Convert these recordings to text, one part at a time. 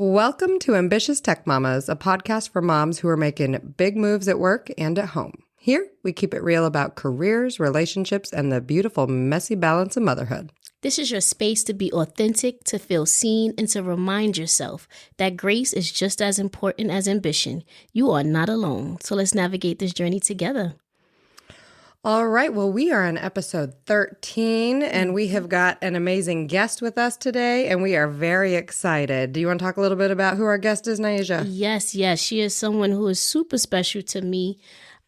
Welcome to Ambitious Tech Mamas, a podcast for moms who are making big moves at work and at home. Here, we keep it real about careers, relationships, and the beautiful, messy balance of motherhood. This is your space to be authentic, to feel seen, and to remind yourself that grace is just as important as ambition. You are not alone, so let's navigate this journey together. All right, well, we are on episode 13, and we have got an amazing guest with us today, and we are very excited. Do you want to talk a little bit about who our guest is, Naisha? Yes. She is someone who is super special to me.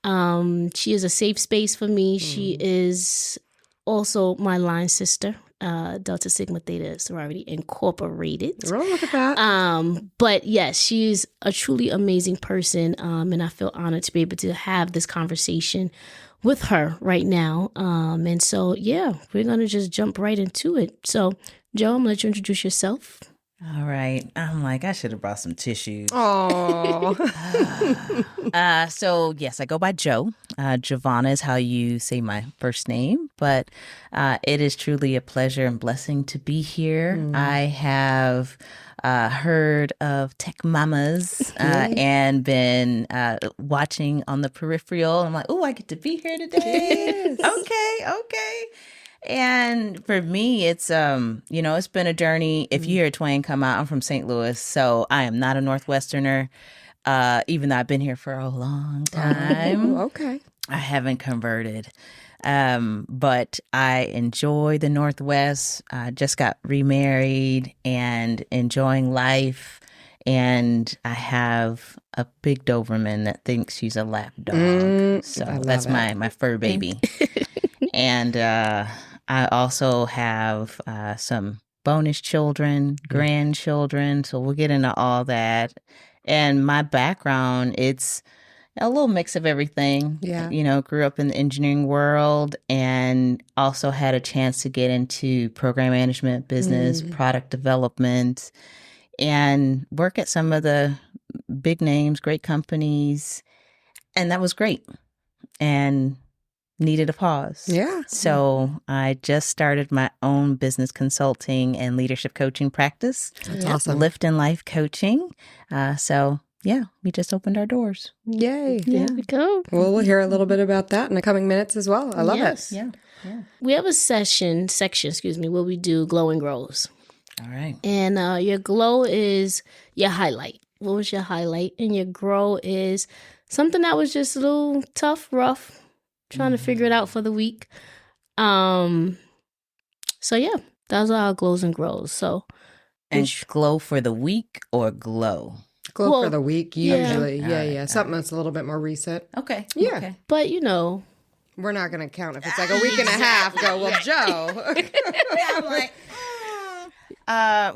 She is a safe space for me. She is also my line sister, Delta Sigma Theta Sorority Incorporated. Oh, look at that. But yes, she's a truly amazing person, and I feel honored to be able to have this conversation with her right now. And so, yeah, we're going to just jump right into it. So, Joe, I'm going to let you introduce yourself. All right. I'm like, I should have brought some tissues. Oh. So, yes, I go by Joe. Jovonia is how you say my first name. But it is truly a pleasure and blessing to be here. I have heard of Tech Mamas and been watching on the peripheral. I'm like, oh, I get to be here today. Yes. Okay. And for me, it's, it's been a journey. If you hear Twain come out, I'm from St. Louis, so I am not a Northwesterner, even though I've been here for a long time. Okay. I haven't converted, but I enjoy the Northwest. I just got remarried and enjoying life. And I have a big Doberman that thinks she's a lap dog. So that's my fur baby. And I also have some bonus children, grandchildren. So we'll get into all that. And my background, it's a little mix of everything. Yeah. Grew up in the engineering world and also had a chance to get into program management, business, product development, and work at some of the big names, great companies. And that was great. And needed a pause. Yeah. So I just started my own business consulting and leadership coaching practice. That's awesome. Lift and Life Coaching. So yeah, we just opened our doors. Yay. There we go. Well, we'll hear a little bit about that in the coming minutes as well. I love it. Yeah. We have a section, where we do glow and grows. All right. And your glow is your highlight. What was your highlight? And your grow is something that was just a little tough, rough, trying to figure it out for the week. So yeah, those are our glows and grows. So, And glow for the week or glow? Glow for the week, yeah. usually. Yeah. Right, Something that's a little bit more recent. Okay. Yeah. Okay. but We're not going to count if it's like a week and a half. Go, well, Joe. I'm like,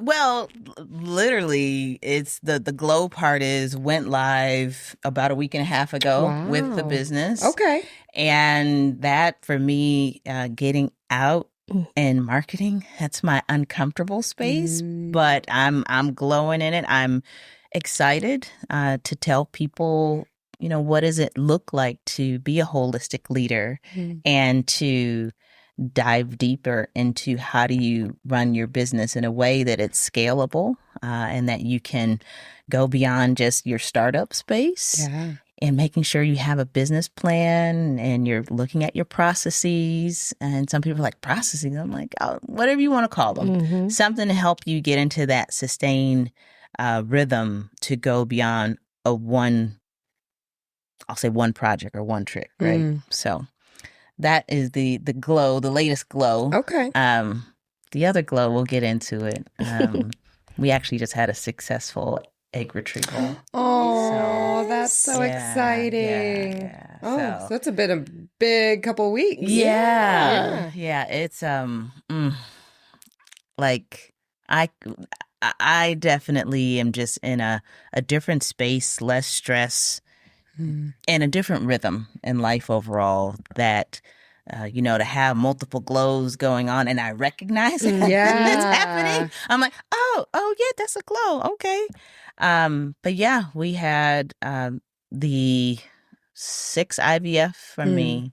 well, literally, it's the glow part is went live about a week and a half ago with the Wow. business. Okay. And that for me, getting out and marketing, that's my uncomfortable space, but I'm glowing in it. I'm excited to tell people, what does it look like to be a holistic leader and to dive deeper into how do you run your business in a way that it's scalable and that you can go beyond just your startup space. Yeah. And making sure you have a business plan and you're looking at your processes. And some people are like, processes? I'm like, oh, whatever you want to call them. Something to help you get into that sustained rhythm to go beyond one project or one trick, right? So that is the glow, the latest glow. Okay. The other glow, we'll get into it. We actually just had a successful egg retrieval. Oh, that's so exciting. Yeah. So that's been a big couple weeks. Yeah. It's like I definitely am just in a different space, less stress, and a different rhythm in life overall that to have multiple glows going on, and I recognize it. Yeah. It's happening. I'm like, oh yeah, that's a glow. Okay. But yeah, we had the 6 IVF for me,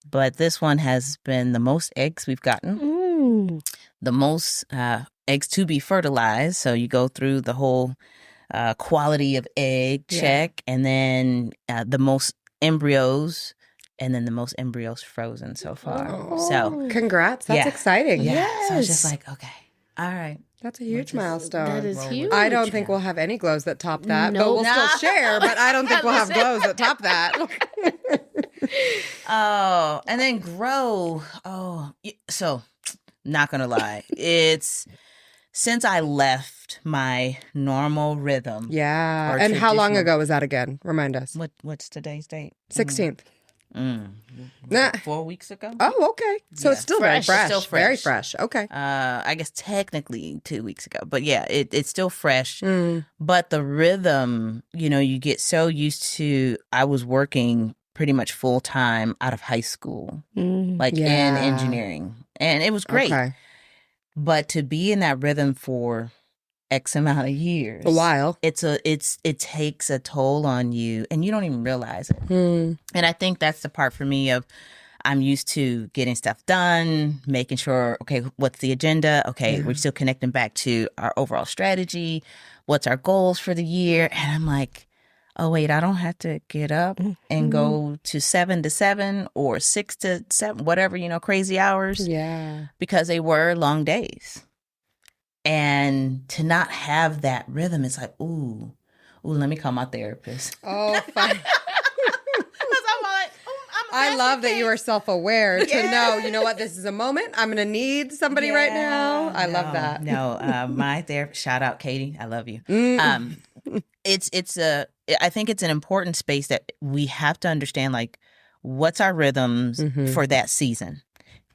but this one has been the most eggs we've gotten, the most eggs to be fertilized. So you go through the whole quality of egg check, and then the most embryos, and then the most embryos frozen so far. So congrats. That's exciting. Yeah. Yes. So I was just like, okay, all right. That's a huge milestone. That is huge. I don't think we'll have any glows that top that, but Nope. we'll still share. But I don't think we'll have glows that top that. Oh, and then grow. Oh, so not gonna lie, it's since I left my normal rhythm. Yeah. or And how long traditional- ago was that again? Remind us. What's today's date? 16th. Nah. 4 weeks ago. Oh, okay. So it's still Fresh. very fresh. Still fresh. Very fresh. Okay. I guess technically 2 weeks ago, but yeah, it's still fresh. But the rhythm, you get so used to. I was working pretty much full time out of high school, like in engineering, and it was great. Okay. But to be in that rhythm for X amount of years, A while. it takes a toll on you, and you don't even realize it. And I think that's the part for me of I'm used to getting stuff done, making sure, okay, what's the agenda? Okay, we're still connecting back to our overall strategy. What's our goals for the year? And I'm like, oh, wait, I don't have to get up and go to 7 to 7 or 6 to 7, whatever, crazy hours. Yeah. Because they were long days. And to not have that rhythm, it's like, ooh, let me call my therapist. Oh, fine. I'm like, I love that you are self-aware to know, you know what, this is a moment. I'm going to need somebody right now. I love that. No, my therapist, shout out Katie, I love you. I think it's an important space that we have to understand, like, what's our rhythms for that season.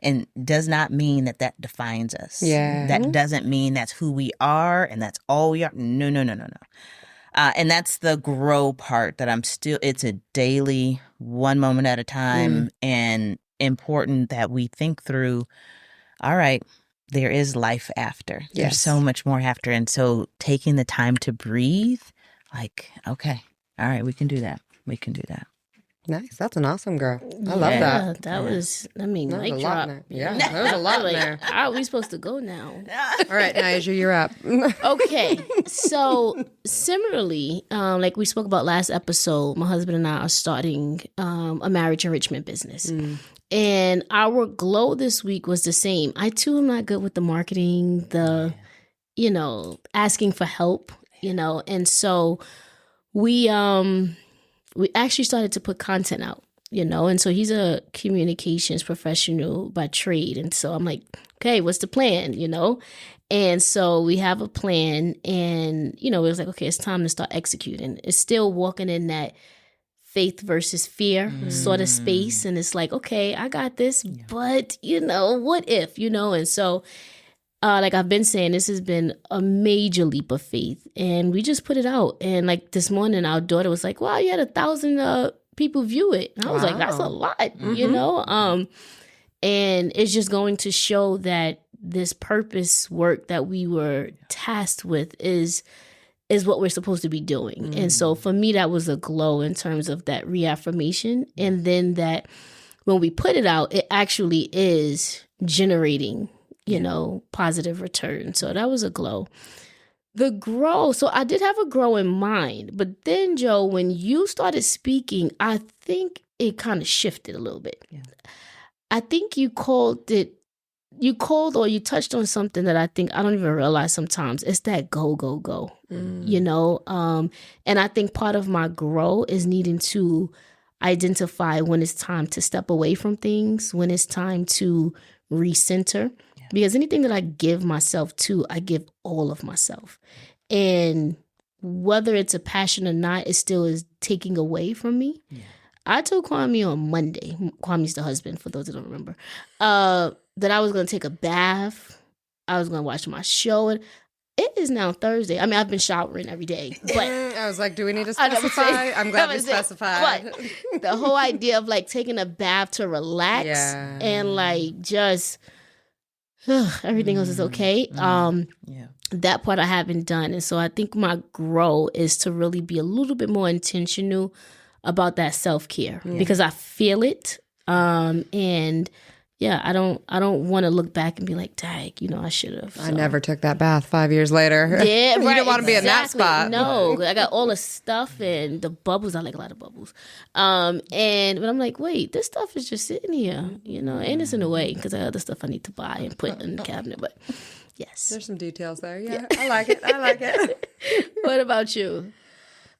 And does not mean that defines us. Yeah. That doesn't mean that's who we are and that's all we are. No. And that's the grow part that it's a daily, one moment at a time, and important that we think through, all right, there is life after. Yes. There's so much more after. And so taking the time to breathe, like, okay, all right, we can do that. Nice. That's an awesome girl. I love that. That was, mic There's a lot drop. in there. Yeah, there's a lot in there. How are we supposed to go now? All right, Niaja, you're up. Okay, so similarly, like we spoke about last episode, my husband and I are starting a marriage enrichment business. And our glow this week was the same. I too am not good with the marketing, asking for help, and so we actually started to put content out, and so he's a communications professional by trade. And so I'm like, okay, what's the plan, And so we have a plan, and, it was like, okay, it's time to start executing. It's still walking in that faith versus fear sort of space. And it's like, okay, I got this, but, what if, And so like I've been saying, this has been a major leap of faith, and we just put it out. And like this morning, our daughter was like, wow, you had 1,000 people view it. And I was like, that's a lot, and it's just going to show that this purpose work that we were tasked with is what we're supposed to be doing. And so for me, that was a glow in terms of that reaffirmation. And then that when we put it out, it actually is generating positive return. So that was a glow. The grow, so I did have a grow in mind, but then, Joe, when you started speaking, I think it kind of shifted a little bit. Yeah. I think you called or you touched on something that I think I don't even realize sometimes. It's that go, go, go, and I think part of my grow is needing to identify when it's time to step away from things, when it's time to recenter. Because anything that I give myself to, I give all of myself. And whether it's a passion or not, it still is taking away from me. Yeah. I told Kwame on Monday, Kwame's the husband, for those that don't remember, that I was going to take a bath. I was going to watch my show. And it is now Thursday. I mean, I've been showering every day. But I was like, do we need to specify? I'm glad we specified. But the whole idea of like taking a bath to relax and like just... everything else is okay. That part I haven't done. And so I think my grow is to really be a little bit more intentional about that self-care because I feel it. And, yeah, I don't want to look back and be like, dang, I should have. I never took that bath 5 years later. Yeah, You right. don't want to be in that exactly. spot. No, I got all the stuff and the bubbles. I like a lot of bubbles. But I'm like, wait, this stuff is just sitting here, and it's in the way because I have other stuff I need to buy and put in the cabinet. But yes, There's some details there. Yeah, I like it. I like it. What about you?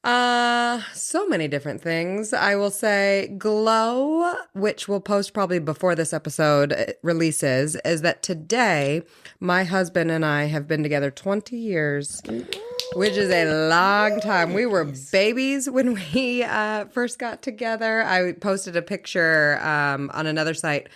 So many different things. I will say glow, which we'll post probably before this episode releases, is that today my husband and I have been together 20 years, which is a long time. We were babies when we first got together. I posted a picture on another site.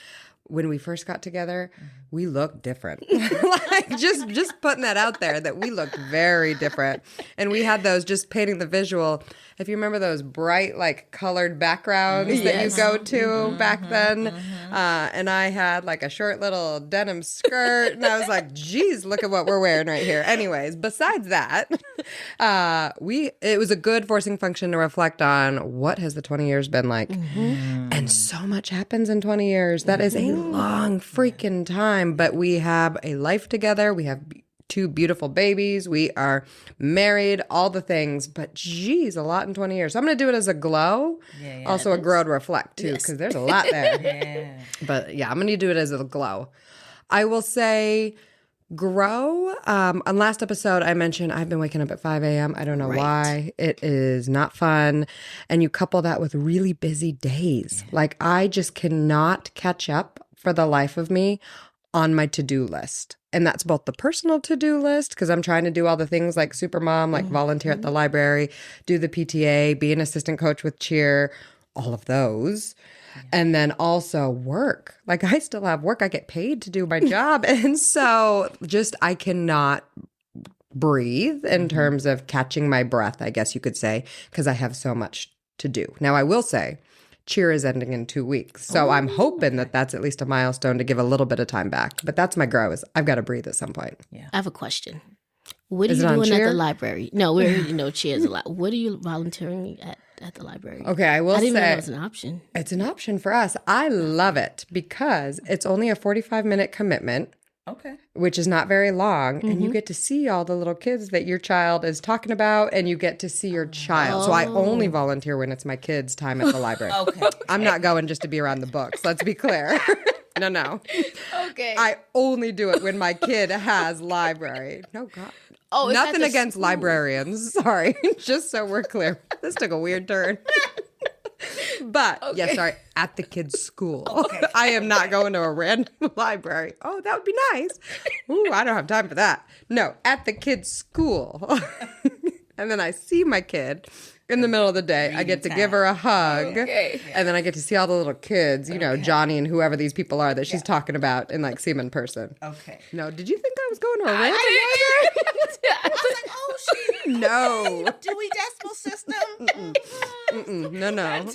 When we first got together, we looked different. Like just putting that out there that we looked very different. And we had those, just painting the visual. If you remember those bright, like colored backgrounds that you go to back then. And I had like a short little denim skirt. And I was like, geez, look at what we're wearing right here. Anyways, besides that, it was a good forcing function to reflect on what has the 20 years been like. And so much happens in 20 years. That is a long freaking time. But we have a life together. We have 2 beautiful babies. We are married, all the things. But geez, a lot in 20 years. So I'm going to do it as a glow. Yeah, also a grow to reflect too, because there's a lot there. But yeah, I'm going to do it as a glow. I will say grow. On last episode, I mentioned I've been waking up at 5 a.m. I don't know why. It is not fun. And you couple that with really busy days. Like I just cannot catch up for the life of me on my to-do list. And that's both the personal to-do list, because I'm trying to do all the things like Supermom, like volunteer at the library, do the PTA, be an assistant coach with cheer, all of those. And then also work. Like I still have work. I get paid to do my job. And so just I cannot breathe in terms of catching my breath, I guess you could say, because I have so much to do. Now, I will say cheer is ending in 2 weeks. So I'm hoping that that's at least a milestone to give a little bit of time back. But that's my grow, is I've got to breathe at some point. Yeah. I have a question. What are Is you it on doing at cheer? the library? No, we already know cheers a lot. What are you volunteering at the library? Okay, I will I didn't say know that was an option. it's an option for us. I love it because it's only a 45-minute commitment. Okay. Which is not very long, and you get to see all the little kids that your child is talking about, and you get to see your child. So I only volunteer when it's my kids' time at the library. Okay. I'm not going just to be around the books. Let's be clear. No. Okay. I only do it when my kid has library. No, God. Oh, it's Nothing at the against school. librarians. Sorry. Just so we're clear. This took a weird turn. But, yeah, sorry, at the kids' school. Okay. I am not going to a random library. Oh, that would be nice. Ooh, I don't have time for that. No, at the kids' school. And then I see my kid in the middle of the day. I get to give her a hug. Okay. And then I get to see all the little kids, Johnny and whoever these people are that she's talking about, and like see them in person. Okay. No, did you think I was going to a random library? I was like, oh, she No. Dewey Decimal System. No.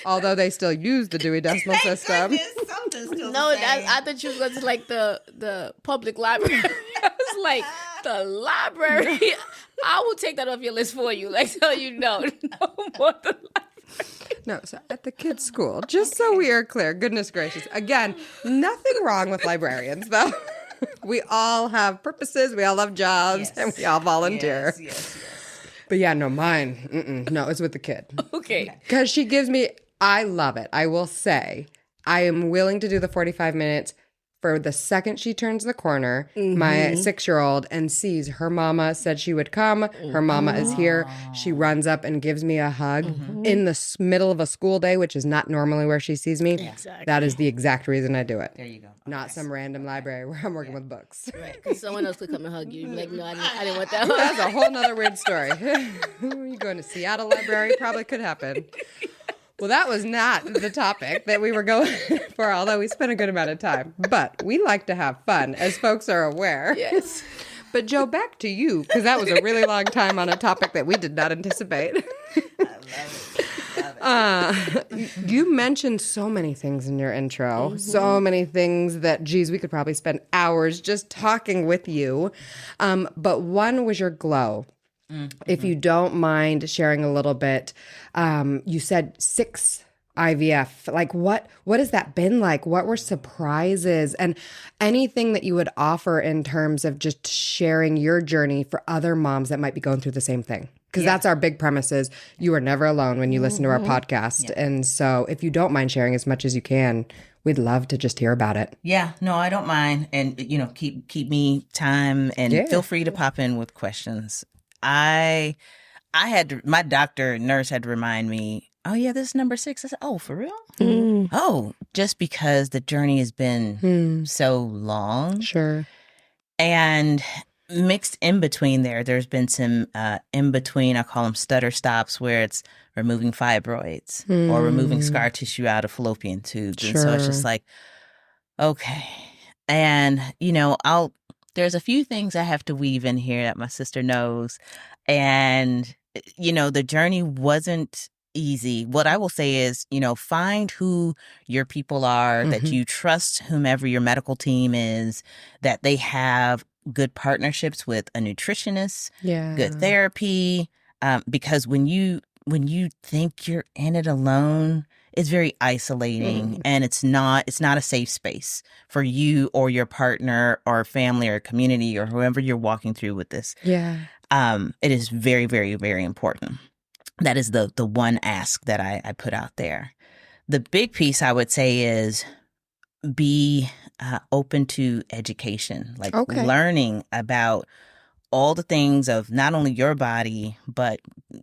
Although they still use the Dewey Decimal System. Something still No, the same. I thought you was going to like the public library. I was like, the library? I will take that off your list for you. Like, tell you no more the library. No, so at the kids' school, just so we are clear, goodness gracious. Again, nothing wrong with librarians, though. We all have purposes, we all have jobs, and we all volunteer. Yes. But yeah, no, mine, no, it's with the kid. Okay. Because she gives me, I love it. I will say, I am willing to do the 45 minutes for the second she turns the corner, my 6-year-old, and sees her mama said she would come. Her mama is here. She runs up and gives me a hug in the middle of a school day, which is not normally where she sees me. Exactly. That is the exact reason I do it. There you go. Not some random library where I'm working with books. Right. Because someone else could come and hug you. You'd be like, no, I didn't want that hug. That's a whole nother weird story. You going to Seattle Library? Probably could happen. Well, that was not the topic that we were going for, although we spent a good amount of time. But we like to have fun, as folks are aware. Yes. But Joe, back to you, because that was a really long time on a topic that we did not anticipate. Love it. You mentioned so many things in your intro, so many things that, geez, we could probably spend hours just talking with you. But one was your glow. If you don't mind sharing a little bit, you said 6 IVF? Like what has that been like? What were surprises and anything that you would offer in terms of just sharing your journey for other moms that might be going through the same thing? Because that's our big premise is you are never alone when you listen to our podcast. Yeah. And so if you don't mind sharing as much as you can, we'd love to just hear about it. Yeah, no, I don't mind. And, keep me time and feel free to pop in with questions. I my nurse had to remind me, oh yeah, this is number 6. I said, oh, for real? Oh, just because the journey has been so long. Sure. And mixed in between there's been some in between, I call them stutter stops, where it's removing fibroids or removing scar tissue out of fallopian tubes. Sure. And so it's just like, okay. And, there's a few things I have to weave in here that my sister knows. And, the journey wasn't easy. What I will say is, find who your people are, that you trust whomever your medical team is, that they have good partnerships with a nutritionist, good therapy, because when you think you're in it alone, it's very isolating and it's not a safe space for you or your partner or family or community or whoever you're walking through with this. Yeah. It is very, very, very important. That is the one ask that I put out there. The big piece I would say is be open to education, like learning about all the things of not only your body, but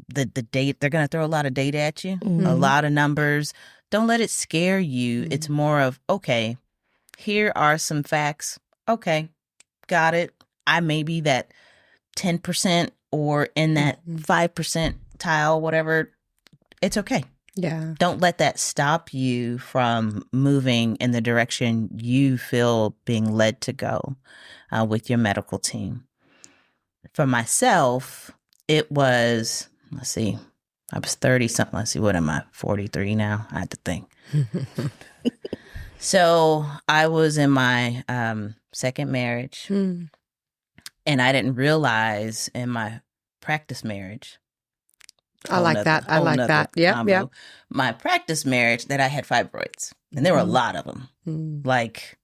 the data. They're going to throw a lot of data at you, a lot of numbers. Don't let it scare you. It's more of, okay, here are some facts. Okay, got it. I may be that 10% or in that 5% tile, whatever. It's okay. Yeah. Don't let that stop you from moving in the direction you feel being led to go with your medical team. For myself, it was, let's see, I was 30 something. Let's see, what am I? 43 now? I had to think. So I was in my second marriage, and I didn't realize in my practice marriage. I like that. Yeah. My practice marriage that I had fibroids, and there were a lot of them, like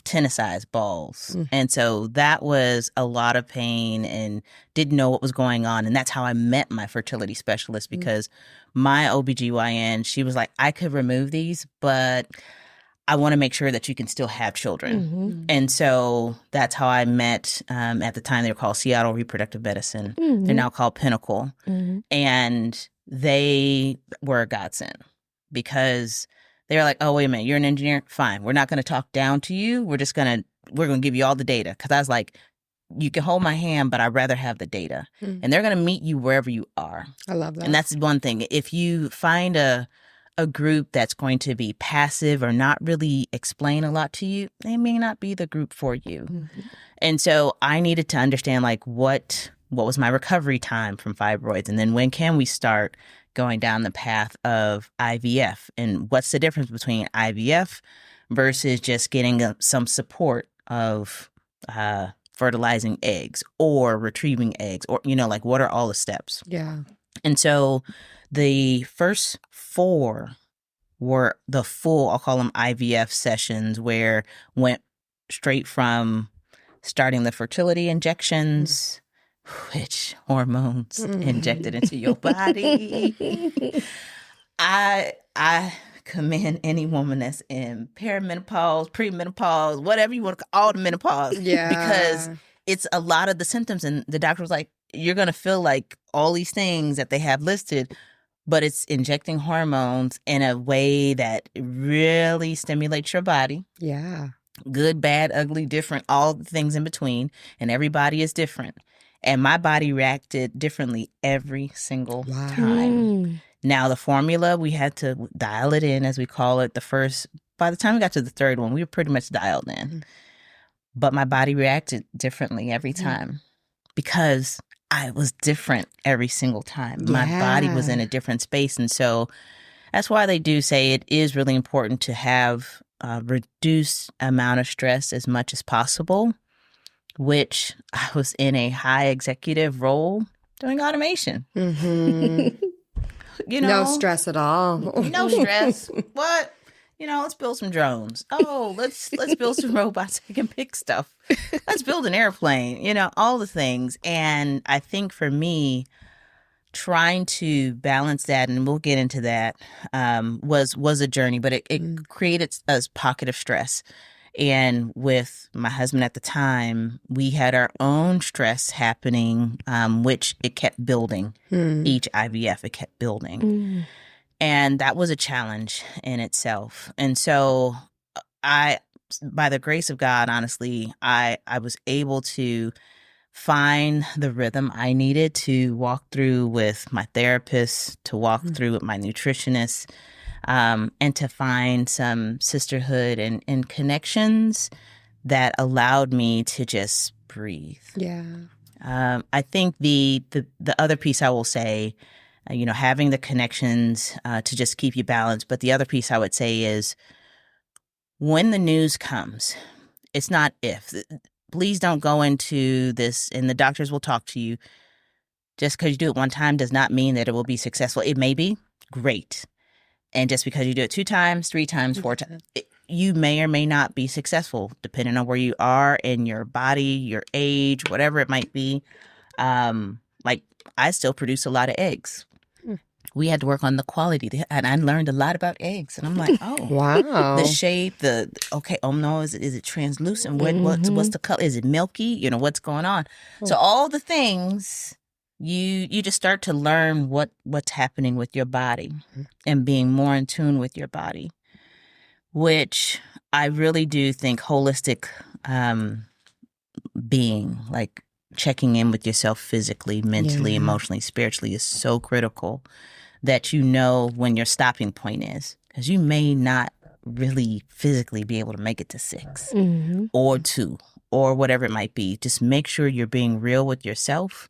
tennis-sized balls. And so that was a lot of pain and didn't know what was going on. And that's how I met my fertility specialist, because my OBGYN, she was like, I could remove these, but I want to make sure that you can still have children. And so that's how I met. At the time, they were called Seattle Reproductive Medicine. They're now called Pinnacle. And they were a godsend, because they were like, oh, wait a minute, you're an engineer? Fine. We're not going to talk down to you. We're going to give you all the data. Because I was like, you can hold my hand, but I'd rather have the data. And they're going to meet you wherever you are. I love that. And that's one thing. If you find a group that's going to be passive or not really explain a lot to you, they may not be the group for you. And so I needed to understand, like, what was my recovery time from fibroids, and then when can we start going down the path of IVF, and what's the difference between IVF versus just getting some support of fertilizing eggs or retrieving eggs, or like, what are all the steps? Yeah. And so the first 4 were the full, I'll call them IVF sessions, where went straight from starting the fertility injections, which hormones injected into your body. I commend any woman that's in perimenopause, premenopause, whatever you want to call, all the menopause. Yeah. Because it's a lot of the symptoms, and the doctor was like, you're going to feel like all these things that they have listed, but it's injecting hormones in a way that really stimulates your body. Yeah. Good, bad, ugly, different, all the things in between. And everybody is different. And my body reacted differently every single time. Now, the formula, we had to dial it in, as we call it. By the time we got to the 3rd one, we were pretty much dialed in. But my body reacted differently every time, because I was different every single time. My body was in a different space. And so that's why they do say it is really important to have a reduced amount of stress as much as possible, which I was in a high executive role doing automation. No stress at all. No stress. What? Let's build some drones. Oh, let's build some robots that can pick stuff. Let's build an airplane. All the things. And I think for me, trying to balance that, and we'll get into that, was a journey, but it created a pocket of stress. And with my husband at the time, we had our own stress happening, which it kept building. Each IVF, it kept building. And that was a challenge in itself. And so by the grace of God, honestly, I was able to find the rhythm I needed to walk through with my therapist, to walk through with my nutritionist, and to find some sisterhood and connections that allowed me to just breathe. Yeah. I think the other piece I will say, having the connections to just keep you balanced. But the other piece I would say is when the news comes, it's not if. Please don't go into this, and the doctors will talk to you. Just because you do it one time does not mean that it will be successful. It may be great. And just because you do it 2 times, 3 times, 4 times, you may or may not be successful, depending on where you are in your body, your age, whatever it might be. Like, I still produce a lot of eggs. We had to work on the quality, and I learned a lot about eggs. And I'm like, oh, wow, the shape, no, is it translucent? What's the color? Is it milky? What's going on? So all the things, you just start to learn what's happening with your body and being more in tune with your body, which I really do think holistic being, like checking in with yourself physically, mentally, emotionally, spiritually, is so critical. That when your stopping point is, because you may not really physically be able to make it to 6 or 2 or whatever it might be. Just make sure you're being real with yourself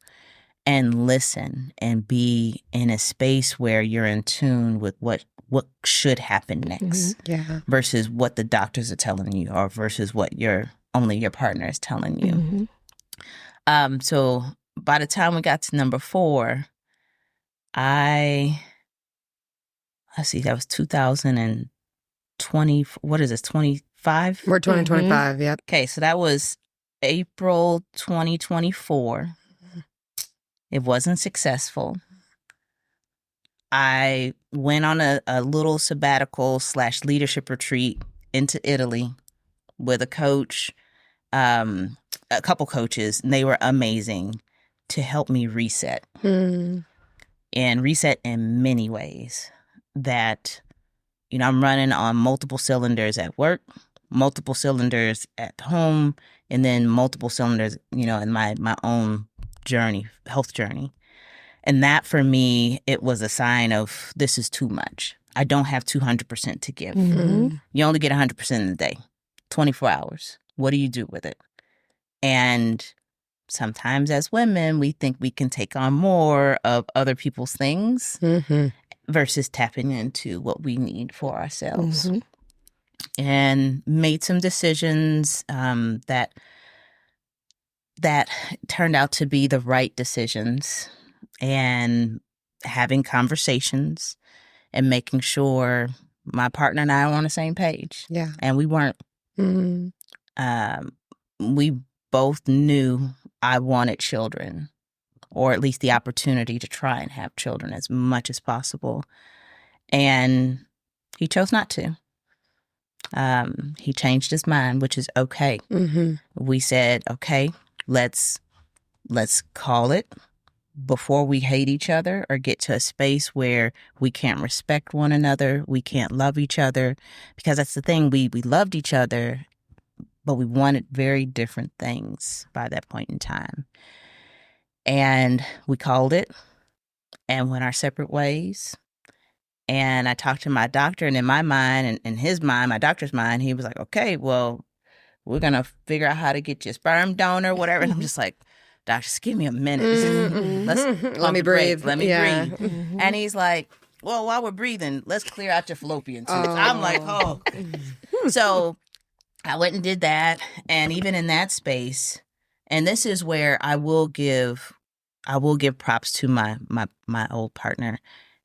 and listen and be in a space where you're in tune with what should happen next versus what the doctors are telling you or versus what only your partner is telling you. So by the time we got to number 4, let's see, that was 2020. What is this, 25? We're 2025, yep. Okay, so that was April 2024. It wasn't successful. I went on a little sabbatical / leadership retreat into Italy with a coach, a couple coaches, and they were amazing to help me reset. And reset in many ways that, I'm running on multiple cylinders at work, multiple cylinders at home, and then multiple cylinders, in my own journey, health journey. And that for me, it was a sign of this is too much. I don't have 200% to give. You only get 100% in the day, 24 hours. What do you do with it? And sometimes as women, we think we can take on more of other people's things versus tapping into what we need for ourselves. And made some decisions that turned out to be the right decisions, and having conversations and making sure my partner and I were on the same page. Yeah. And we weren't. We both knew I wanted children, or at least the opportunity to try and have children as much as possible. And he chose not to. He changed his mind, which is okay. We said, okay, let's call it before we hate each other or get to a space where we can't respect one another, we can't love each other. Because that's the thing, we loved each other, but we wanted very different things by that point in time. And we called it and went our separate ways. And I talked to my doctor, and in my mind and in his mind, my doctor's mind, he was like, okay, well, we're going to figure out how to get you a sperm donor, whatever. And I'm just like, doctor, just give me a minute. Let me breathe. Let me breathe. And he's like, well, while we're breathing, let's clear out your fallopian tubes. I'm like, oh. So I went and did that. And even in that space, and this is where I will give props to my old partner.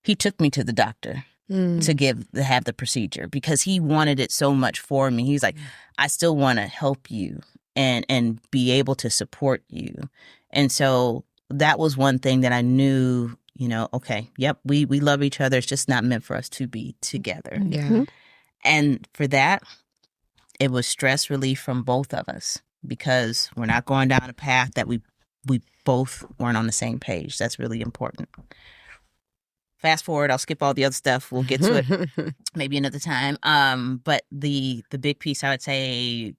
he took me to the doctor to have the procedure because he wanted it so much for me. He's like, I still want to help you and be able to support you. And so that was one thing that I knew, okay, yep, we love each other. It's just not meant for us to be together. Yeah. And for that, it was stress relief from both of us because we're not going down a path that we both weren't on the same page. That's really important. Fast forward, I'll skip all the other stuff. We'll get to it maybe another time. But the big piece, I would say,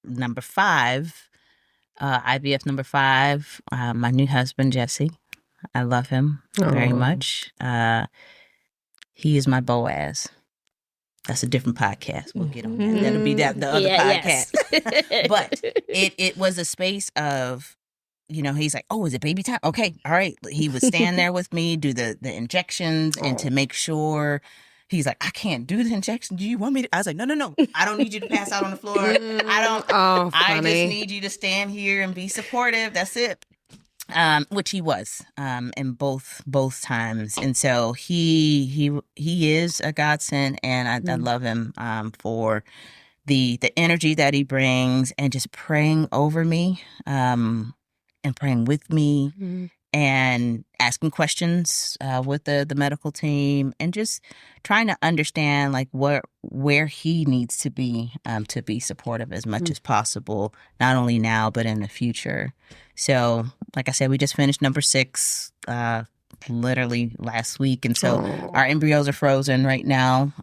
number 5, IVF number 5, my new husband, Jesse. I love him very much. He is my Boaz. That's a different podcast. We'll get on that. That'll be the other podcast. Yes. But it was a space of, he's like, oh, is it baby time? Okay, all right. He would stand there with me, do the injections, and to make sure. He's like, I can't do the injection. Do you want me to? I was like, no. I don't need you to pass out on the floor. I don't. Oh, I funny. just need you to stand here and be supportive. That's it. Which he was in both times, and so he is a godsend, and I love him for the energy that he brings, and just praying over me, and praying with me, and asking questions with the medical team, and just trying to understand like where he needs to be supportive as much as possible, not only now but in the future. So, like I said, we just finished number 6 literally last week, and so our embryos are frozen right now.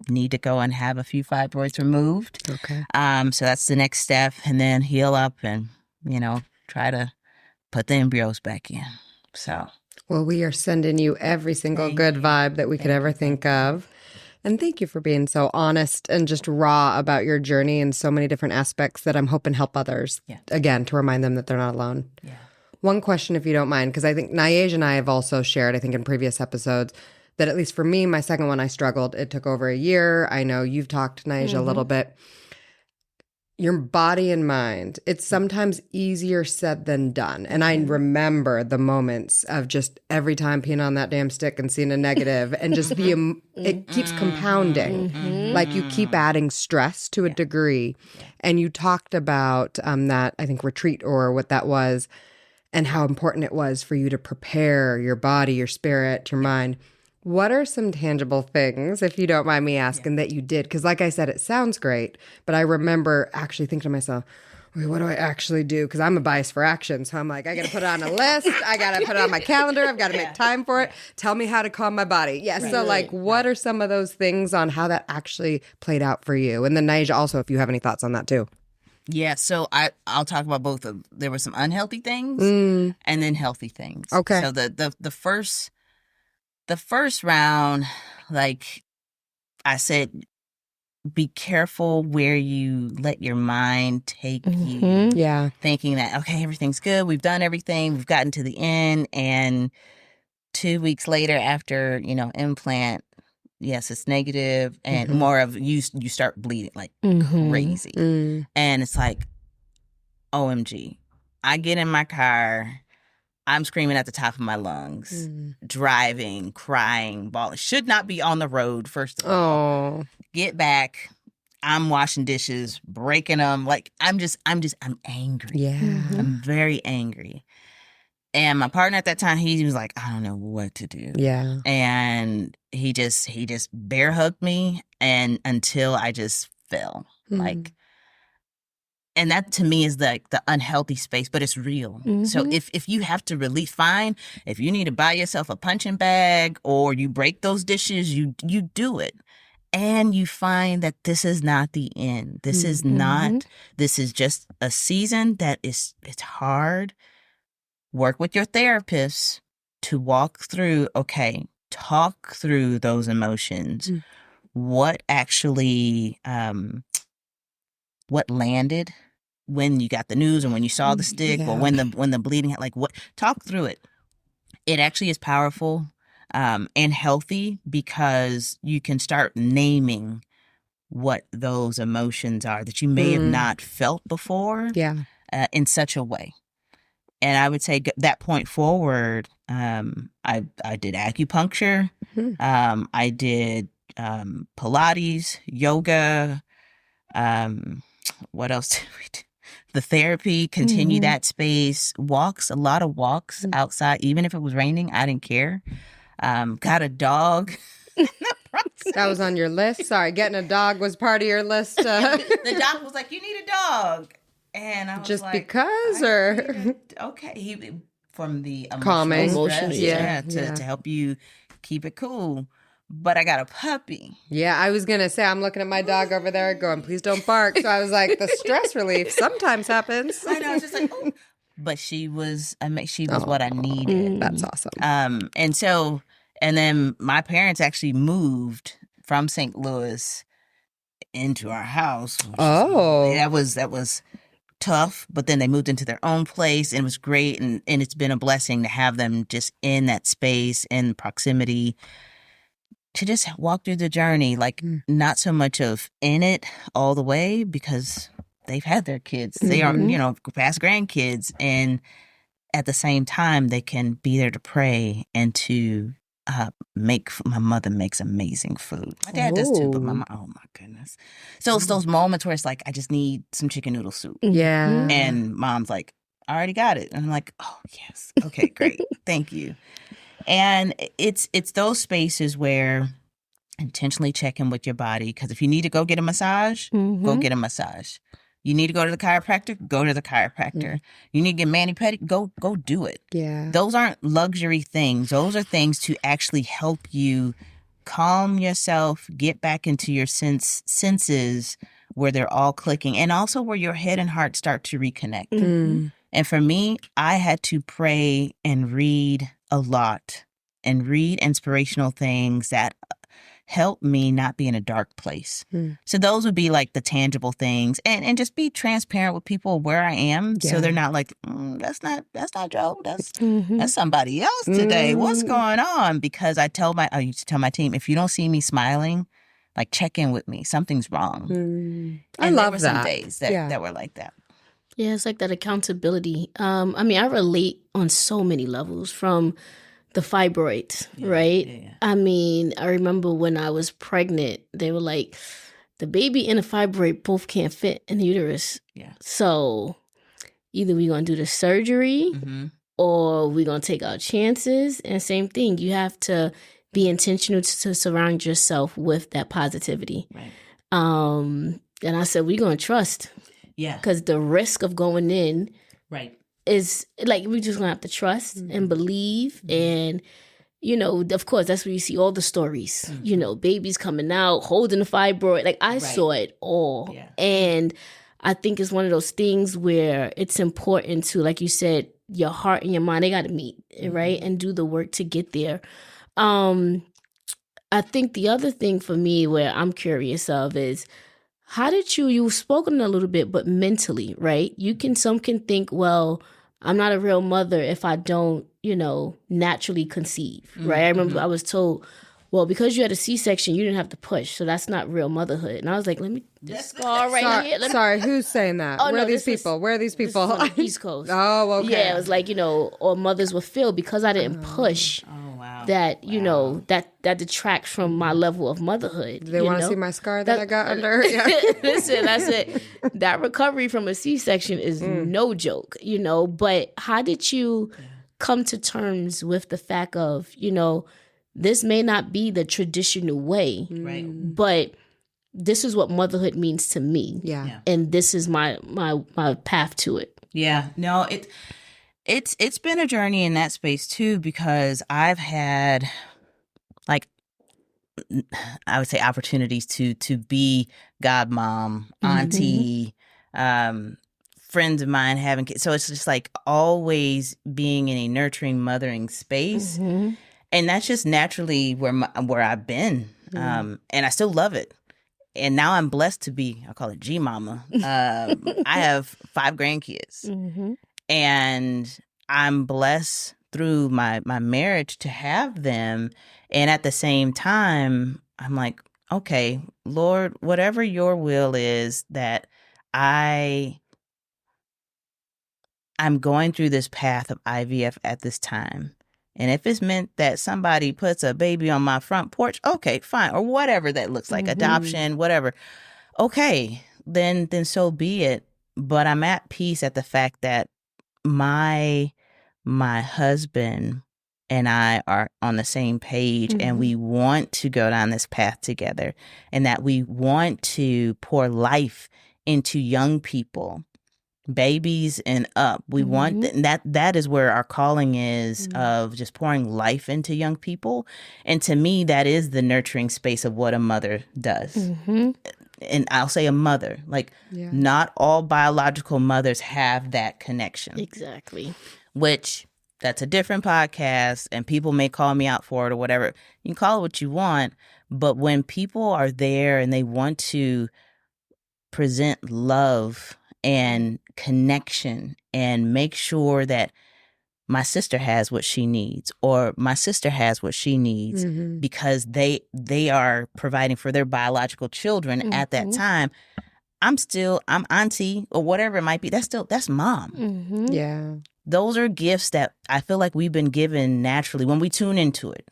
Need to go and have a few fibroids removed. Okay. So that's the next step, and then heal up and try to put the embryos back in. So, well, we are sending you every single good vibe that we could ever think of. And thank you for being so honest and just raw about your journey in so many different aspects that I'm hoping help others, again, to remind them that they're not alone. Yeah. One question, if you don't mind, because I think Nyaj and I have also shared, I think in previous episodes, that at least for me, my second one, I struggled. It took over a year. I know you've talked, Nyaj, a little bit. Your body and mind, it's sometimes easier said than done. And I remember the moments of just every time peeing on that damn stick and seeing a negative and just it keeps compounding. Like you keep adding stress to a degree. And you talked about that, I think, retreat or what that was and how important it was for you to prepare your body, your spirit, your mind. What are some tangible things, if you don't mind me asking, that you did? Because like I said, it sounds great, but I remember actually thinking to myself, wait, what do I actually do? Because I'm a bias for action. So I'm like, I got to put it on a list. I got to put it on my calendar. I've got to make time for it. Tell me how to calm my body. Yeah. Right. So like, what are some of those things on how that actually played out for you? And then Nyaj, also, if you have any thoughts on that too. Yeah, so I'll talk about both of them. There were some unhealthy things and then healthy things. Okay. So the first round, like I said, be careful where you let your mind take you. Yeah. Thinking that, okay, everything's good. We've done everything. We've gotten to the end. And 2 weeks later after, implant, yes, it's negative and more of you start bleeding like crazy. And it's like, OMG. I get in my car. I'm screaming at the top of my lungs, driving, crying, bawling. Should not be on the road, first of all. Get back. I'm washing dishes, breaking them. Like, I'm angry. Yeah. I'm very angry. And my partner at that time, he was like, I don't know what to do. Yeah. And he just bear hugged me and until I just fell. Like, and that to me is like the unhealthy space, but it's real. So if you have to release, fine. If you need to buy yourself a punching bag or you break those dishes, you do it. And you find that this is not the end. This is not, this is just a season that it's hard. Work with your therapist to walk through, okay, talk through those emotions. What actually, what landed when you got the news and when you saw the stick or when the bleeding, like what, talk through it. It actually is powerful and healthy because you can start naming what those emotions are that you may have not felt before in such a way. And I would say that point forward, I did acupuncture, I did Pilates, yoga. What else did we do? The therapy, continue that space, walks, a lot of walks outside, even if it was raining, I didn't care. Got a dog. That was on your list. Sorry, getting a dog was part of your list. The doc was like, "You need a dog," and I was Just like, because, "I or need okay." He from the calming, stress, yeah. to help you keep it cool. But I got a puppy. Yeah, I was gonna say I'm looking at my dog over there, going, "Please don't bark." So I was like, the stress relief sometimes happens. I know, it's just like, oh. But she was what I needed. That's awesome. And then my parents actually moved from St. Louis into our house. That was tough, but then they moved into their own place and it was great, and it's been a blessing to have them just in that space, in proximity, to just walk through the journey, like not so much of in it all the way, because they've had their kids. They are, past grandkids, and at the same time, they can be there to pray and to my mother makes amazing food. My dad does too, but my mom, oh my goodness. So it's those moments where it's like, I just need some chicken noodle soup. Yeah. And mom's like, I already got it. And I'm like, oh yes. Okay, great. Thank you. And it's those spaces where intentionally check in with your body, because if you need to go get a massage, go get a massage. You need to go to the chiropractor, go to the chiropractor. You need to get mani-pedi, go do it. Yeah. Those aren't luxury things. Those are things to actually help you calm yourself, get back into your senses where they're all clicking, and also where your head and heart start to reconnect. And for me, I had to pray and read a lot and read inspirational things that help me not be in a dark place. So those would be like the tangible things, and just be transparent with people where I am, so they're not like, that's not Joe, that's somebody else today. What's going on? Because I used to tell my team, if you don't see me smiling, like, check in with me, something's wrong. I And love there were that. some days that were like that. Yeah, it's like that accountability. I mean, I relate on so many levels, from the fibroids, right? Yeah. I mean, I remember when I was pregnant, they were like, the baby and the fibroid both can't fit in the uterus. Yeah. So either we're going to do the surgery or we're going to take our chances. And same thing, you have to be intentional to surround yourself with that positivity. Right. And I said, we're going to trust. Yeah. Because the risk of going in is like, we're just gonna have to trust and believe. And of course, that's where you see all the stories, babies coming out holding the fibroid. Like, I saw it all. And I think it's one of those things where it's important to, like you said, your heart and your mind, they got to meet, right, and do the work to get there. I think the other thing for me where I'm curious of is, how did you've spoken a little bit, but mentally, right? Some can think, well, I'm not a real mother if I don't, naturally conceive, right? I remember I was told, well, because you had a C-section, you didn't have to push, so that's not real motherhood. And I was like, let me just go right here. Sorry, who's saying that? Where are these people? Where are these people? This is on the East Coast. Oh, okay. Yeah, it was like, or mothers would feel, because I didn't push. That that detracts from my level of motherhood. They want to see my scar that I got under. Yeah. Listen, that's it. That recovery from a C-section is no joke, But how did you come to terms with the fact of, this may not be the traditional way, right? But this is what motherhood means to me. Yeah. And this is my path to it. Yeah. No, It's been a journey in that space too, because I've had, like, I would say, opportunities to be godmom, auntie, friends of mine having kids. So it's just like always being in a nurturing, mothering space, and that's just naturally where I've been, and I still love it. And now I'm blessed to be, I call it G mama. I have 5 grandkids. And I'm blessed through my marriage to have them. And at the same time, I'm like, okay, Lord, whatever your will is, that I I'm going through this path of IVF at this time. And if it's meant that somebody puts a baby on my front porch, okay, fine. Or whatever that looks like, adoption, whatever. Okay, then so be it. But I'm at peace at the fact that my husband and I are on the same page, and we want to go down this path together, and that we want to pour life into young people, babies and up. We want that is where our calling is, of just pouring life into young people. And to me, that is the nurturing space of what a mother does. And I'll say a mother, like not all biological mothers have that connection. Exactly. Which that's a different podcast, and people may call me out for it or whatever. You can call it what you want, but when people are there and they want to present love and connection and make sure that my sister has what she needs, or my sister has what she needs, because they are providing for their biological children at that time. I'm auntie or whatever it might be. That's mom. Yeah. Those are gifts that I feel like we've been given naturally when we tune into it.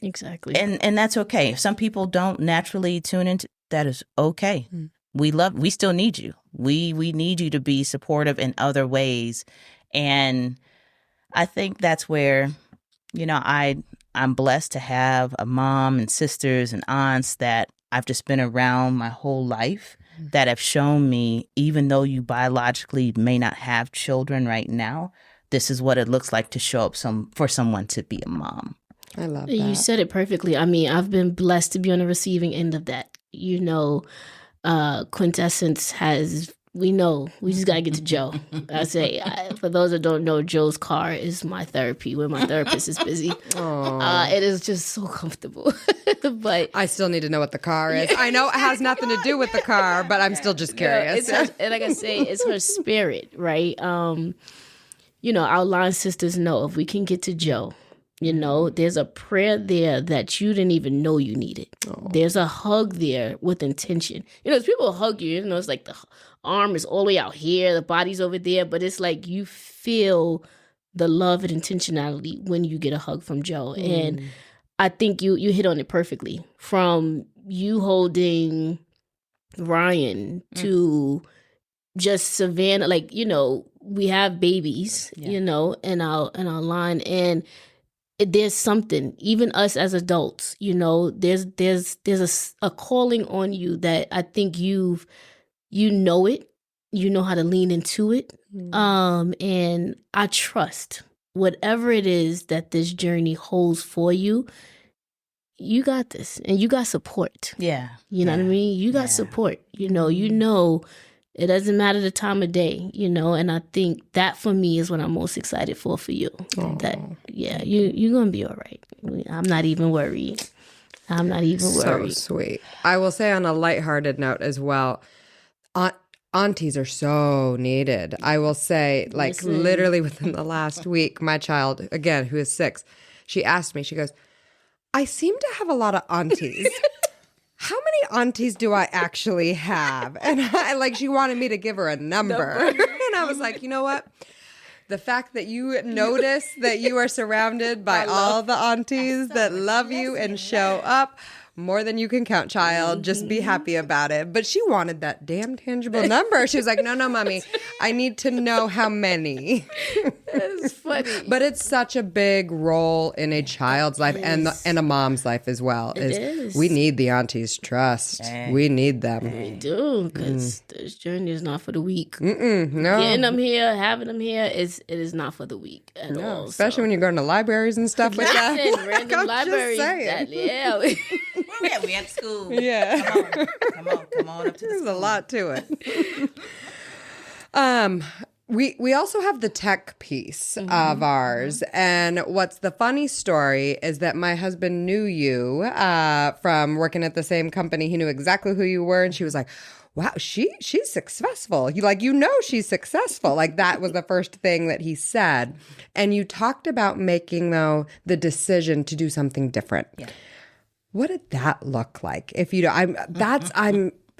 Exactly. And that's okay. If some people don't naturally tune into, that is okay. We still need you. We need you to be supportive in other ways. And I think that's where, I'm blessed to have a mom and sisters and aunts that I've just been around my whole life, that have shown me, even though you biologically may not have children right now, this is what it looks like to show up for someone to be a mom. I love that. You said it perfectly. I mean, I've been blessed to be on the receiving end of that. Quintessence has, we just got to get to Joe. I say, for those that don't know, Joe's car is my therapy when my therapist is busy. It is just so comfortable. But I still need to know what the car is. I know it has nothing to do with the car, but I'm still just curious. And like I say, it's her spirit, right? Our line sisters know if we can get to Joe, there's a prayer there that you didn't even know you needed. There's a hug there with intention. People hug you, it's like the arm is all the way out here, the body's over there, but it's like you feel the love and intentionality when you get a hug from Joe. And I think you hit on it perfectly. From you holding Ryan to just Savannah, we have babies, in our line, and there's something, even us as adults, there's a calling on you that I think you know how to lean into it. And I trust whatever it is that this journey holds for you, you got this, and you got support. Yeah. You know what I mean? You got support, it doesn't matter the time of day, and I think that for me is what I'm most excited for you. That, you're going to be all right. I'm not even worried. So sweet. I will say on a lighthearted note as well, aunties are so needed. I will say, literally within the last week, my child, again, who is 6, she asked me, she goes, I seem to have a lot of aunties. How many aunties do I actually have? And she wanted me to give her a number. And I was like, you know what? The fact that you notice that you are surrounded by all the aunties that love you and show up, more than you can count, child. Just be happy about it. But she wanted that damn tangible number. She was like, no, mommy, I need to know how many. That's funny. But it's such a big role in a child's life and a mom's life as well. It is. We need the aunties' trust. We need them. We do, because this journey is not for the weak. No. Getting them here, having them here, it is not for the weak at all. Especially when you're going to libraries and stuff like that. Random libraries. We at school. Yeah. Come on up to the There's school. a lot to it. We also have the tech piece of ours. And what's the funny story is that my husband knew you from working at the same company. He knew exactly who you were. And she was like, wow, she's successful. She's successful. That was the first thing that he said. And you talked about making, though, the decision to do something different. Yeah. What did that look like? If you don't,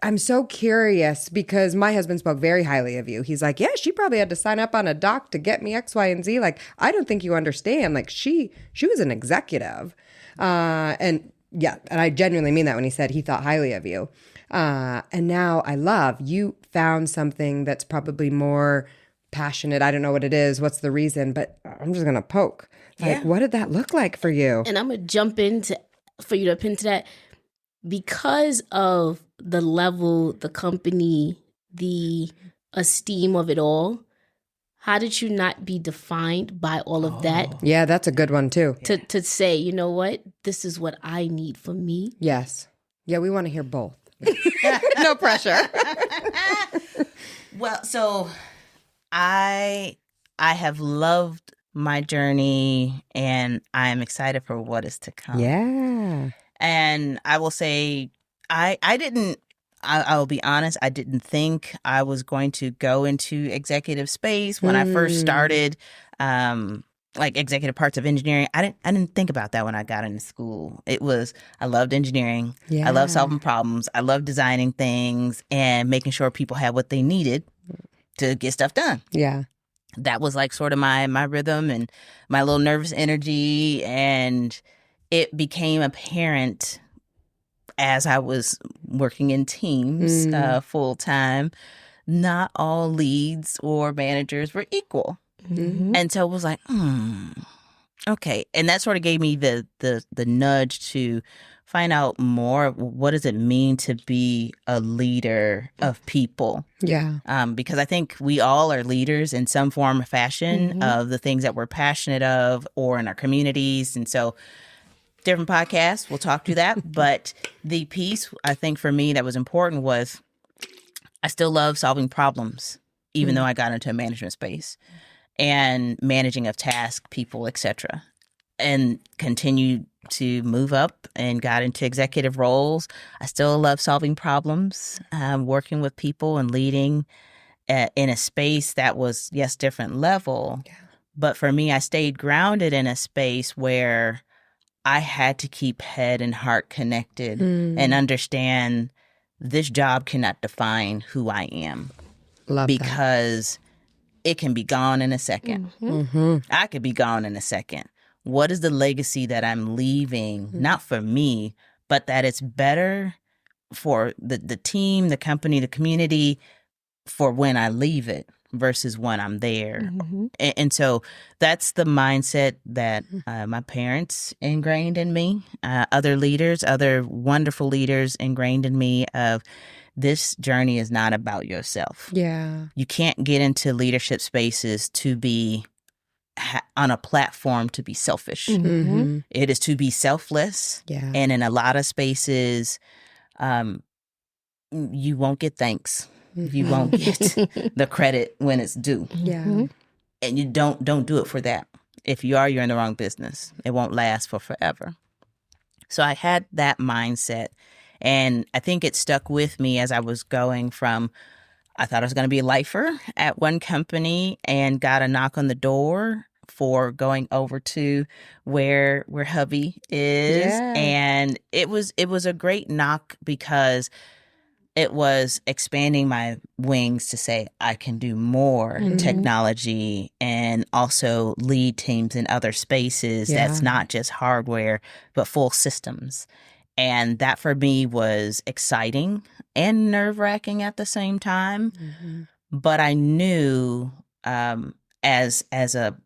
I'm so curious because my husband spoke very highly of you. He's like, yeah, she probably had to sign up on a doc to get me X, Y, and Z. Like, I don't think you understand. Like, she was an executive. And yeah, and I genuinely mean that when he said he thought highly of you. And now I love you found something that's probably more passionate. I don't know what it is. What's the reason? But I'm just going to poke. Like, Yeah. what did that look like for you? And I'm going to jump into, for you to pin to that, because of the level, the company, the esteem of it all. How did you not be defined by all of that Yeah, that's a good one too. to say, you know what, this is what I need for me? Yes. Yeah, we want to hear both. No pressure. Well, so I have loved my journey, and I am excited for what is to come. Yeah. And I will say, I'll be honest, I didn't think I was going to go into executive space when I first started, like executive parts of engineering. I didn't think about that when I got into school. I loved engineering. Yeah. I loved solving problems. I loved designing things and making sure people had what they needed to get stuff done. Yeah. That was like sort of my rhythm and my little nervous energy. And it became apparent as I was working in teams full time, not all leads or managers were equal. Mm-hmm. And so it was like, okay. And that sort of gave me the nudge to find out more of what does it mean to be a leader of people. Yeah. Because I think we all are leaders in some form or fashion of the things that we're passionate of or in our communities. And so different podcasts, we'll talk through that. But the piece I think for me that was important was I still love solving problems, even though I got into a management space and managing of tasks, people, etc. And continued to move up and got into executive roles. I still love solving problems, working with people and leading in a space that was, yes, different level. Yeah. But for me, I stayed grounded in a space where I had to keep head and heart connected and understand this job cannot define who I am. Love because it can be gone in a second. I could be gone in a second. What is the legacy that I'm leaving, not for me, but that it's better for the team, the company, the community for when I leave it versus when I'm there. And so that's the mindset that my parents ingrained in me, other leaders, other wonderful leaders ingrained in me of this journey is not about yourself. Yeah. You can't get into leadership spaces to be on a platform to be selfish. It is to be selfless. Yeah. And in a lot of spaces, you won't get thanks. You won't get the credit when it's due. Yeah. And you don't do it for that. If you are, you're in the wrong business. It won't last for forever. So I had that mindset. And I think it stuck with me as I was going from, I thought I was going to be a lifer at one company and got a knock on the door for going over to where hubby is. Yeah. And it was a great knock because it was expanding my wings to say I can do more technology and also lead teams in other spaces that's not just hardware, but full systems. And that for me was exciting and nerve-wracking at the same time. But I knew as a,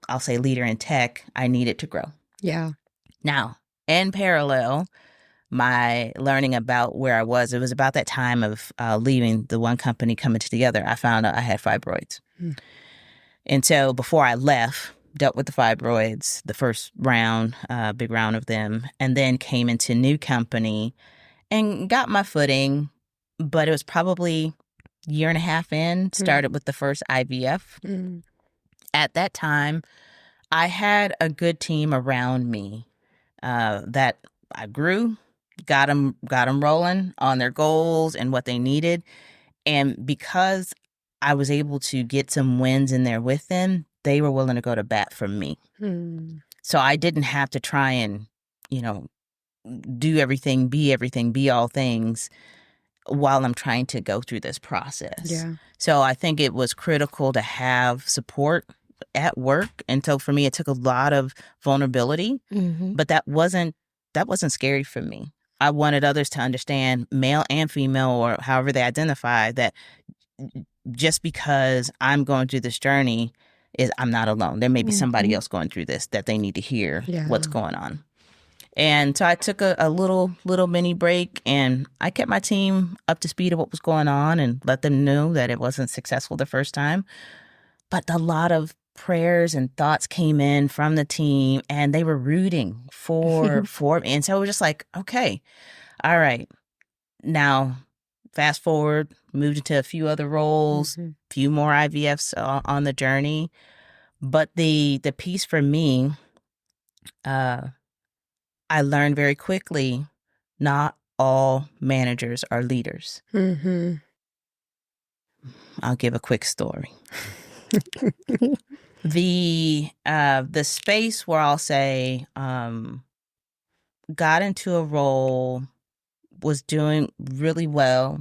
I'll say, leader in tech, I needed to grow. Yeah. Now, in parallel, my learning about where I was, it was about that time of leaving the one company, coming to the other. I found out I had fibroids. And so before I left, dealt with the fibroids, the first round, big round of them, and then came into a new company and got my footing. But it was probably a year and a half in, started with the first IVF. At that time, I had a good team around me that I grew, got them rolling on their goals and what they needed. And because I was able to get some wins in there with them, they were willing to go to bat for me. So I didn't have to try and, do everything, be all things. while I'm trying to go through this process. Yeah. So I think it was critical to have support at work. And so for me, it took a lot of vulnerability, but that wasn't scary for me. I wanted others to understand, male and female, or however they identify, that just because I'm going through this journey is I'm not alone. There may be somebody else going through this that they need to hear what's going on. And so I took a little mini break, and I kept my team up to speed of what was going on and let them know that it wasn't successful the first time. But a lot of prayers and thoughts came in from the team, and they were rooting for me. And so it was just like, okay, all right. Now, fast forward, moved into a few other roles, few more IVFs on the journey. But the piece for me, I learned very quickly, not all managers are leaders. I'll give a quick story. The space where I'll say got into a role, was doing really well,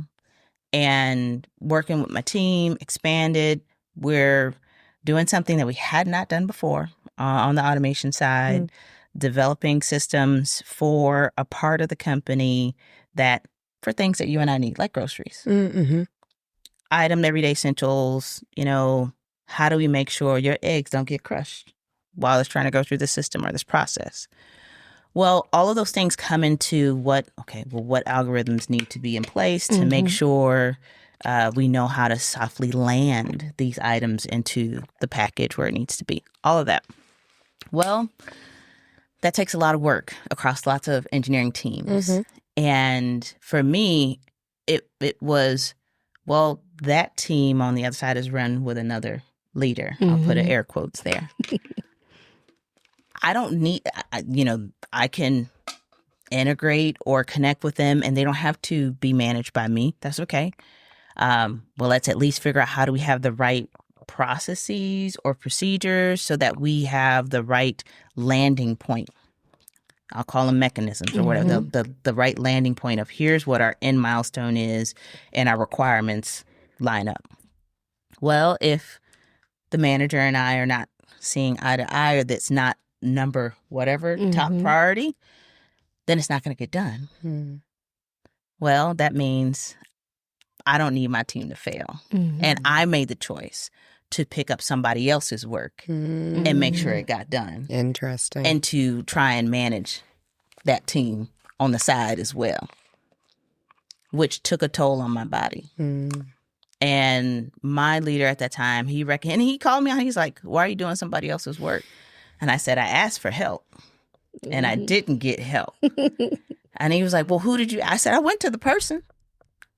and working with my team, expanded. We're doing something that we had not done before on the automation side, developing systems for a part of the company that for things that you and I need, like groceries, item everyday essentials. How do we make sure your eggs don't get crushed while it's trying to go through the system or this process? Well, all of those things come into what algorithms need to be in place to make sure we know how to softly land these items into the package where it needs to be. All of that. Well, that takes a lot of work across lots of engineering teams. And for me, it was, well, that team on the other side is run with another leader. I'll put an air quotes there. I don't need, I can integrate or connect with them, and they don't have to be managed by me. That's okay. Well, let's at least figure out how do we have the right processes or procedures so that we have the right landing point. I'll call them mechanisms or whatever, the right landing point of here's what our end milestone is and our requirements line up. Well, if the manager and I are not seeing eye to eye, or that's not number whatever top priority, then it's not going to get done. Well, that means I don't need my team to fail. And I made the choice to pick up somebody else's work and make sure it got done. Interesting. And to try and manage that team on the side as well, which took a toll on my body. And my leader at that time, he called me out. He's like, why are you doing somebody else's work? And I said, I asked for help and I didn't get help. And he was like, well, who did you? I said, I went to the person.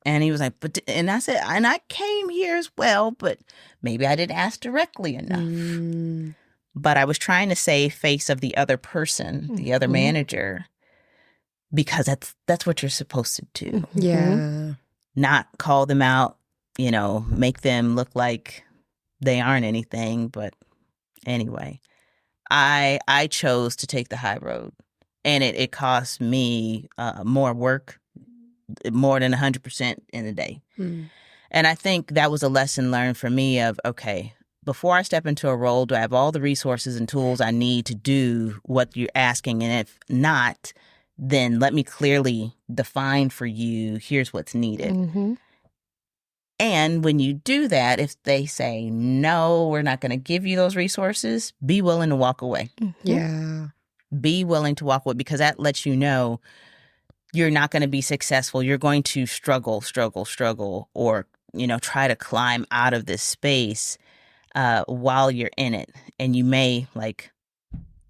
And he was like, and I said, and I came here as well, but maybe I didn't ask directly enough. But I was trying to save face of the other person, the other manager, because that's what you're supposed to do. Yeah. Not call them out, make them look like they aren't anything. But anyway, I chose to take the high road, and it cost me more work, more than 100% in a day. And I think that was a lesson learned for me of, okay, before I step into a role, do I have all the resources and tools I need to do what you're asking? And if not, then let me clearly define for you, here's what's needed. And when you do that, if they say, no, we're not going to give you those resources, be willing to walk away. Yeah. Be willing to walk away, because that lets you know you're not going to be successful. You're going to struggle, or, try to climb out of this space while you're in it. And you may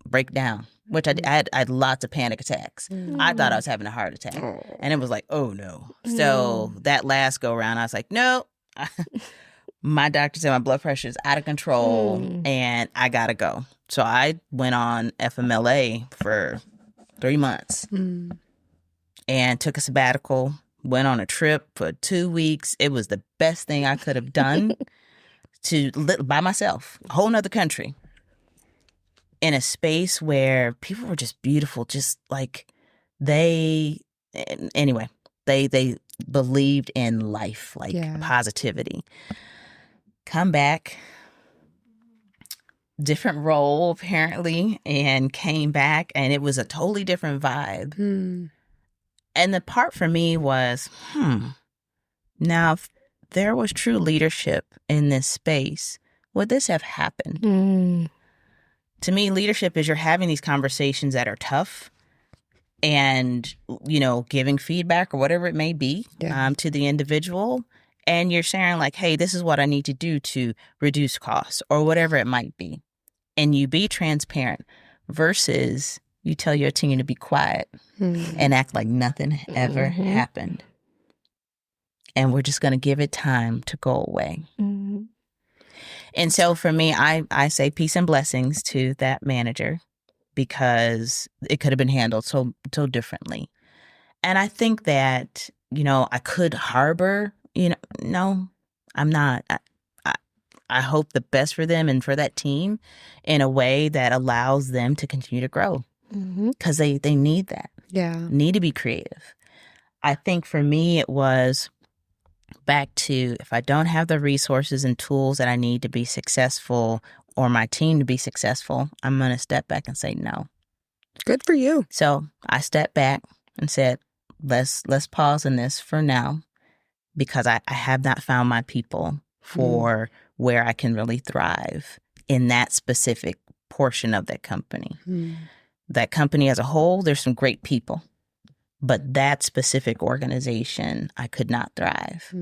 break down, which I had lots of panic attacks. I thought I was having a heart attack. And it was like, oh no. So that last go around, I was like, no, my doctor said my blood pressure is out of control and I got to go. So I went on FMLA for 3 months and took a sabbatical, went on a trip for 2 weeks. It was the best thing I could have done to live by myself, a whole nother country, in a space where people were just beautiful, just like anyway. They believed in life, like Yeah. positivity. Come back, different role apparently, and came back, and it was a totally different vibe. And the part for me was, now if there was true leadership in this space, would this have happened? To me, leadership is you're having these conversations that are tough and, giving feedback or whatever it may be to the individual. And you're sharing like, hey, this is what I need to do to reduce costs or whatever it might be. And you be transparent versus you tell your team to be quiet and act like nothing ever happened. And we're just going to give it time to go away. And so for me, I say peace and blessings to that manager because it could have been handled so differently. And I think that, I could harbor, no, I'm not. I hope the best for them and for that team in a way that allows them to continue to grow because they need that. Yeah. Need to be creative. I think for me, it was back to if I don't have the resources and tools that I need to be successful or my team to be successful, I'm going to step back and say no. Good for you. So I stepped back and said, let's pause on this for now because I have not found my people for where I can really thrive in that specific portion of that company. That company as a whole, there's some great people. But that specific organization, I could not thrive.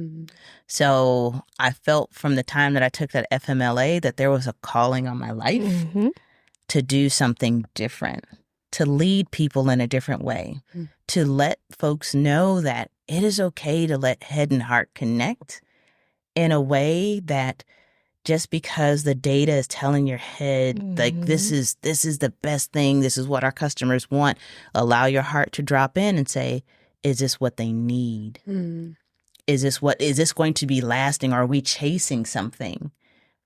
So I felt from the time that I took that FMLA that there was a calling on my life to do something different, to lead people in a different way, to let folks know that it is okay to let head and heart connect in a way that just because the data is telling your head, like, this is the best thing, this is what our customers want, allow your heart to drop in and say, is this what they need? Is this going to be lasting? Are we chasing something?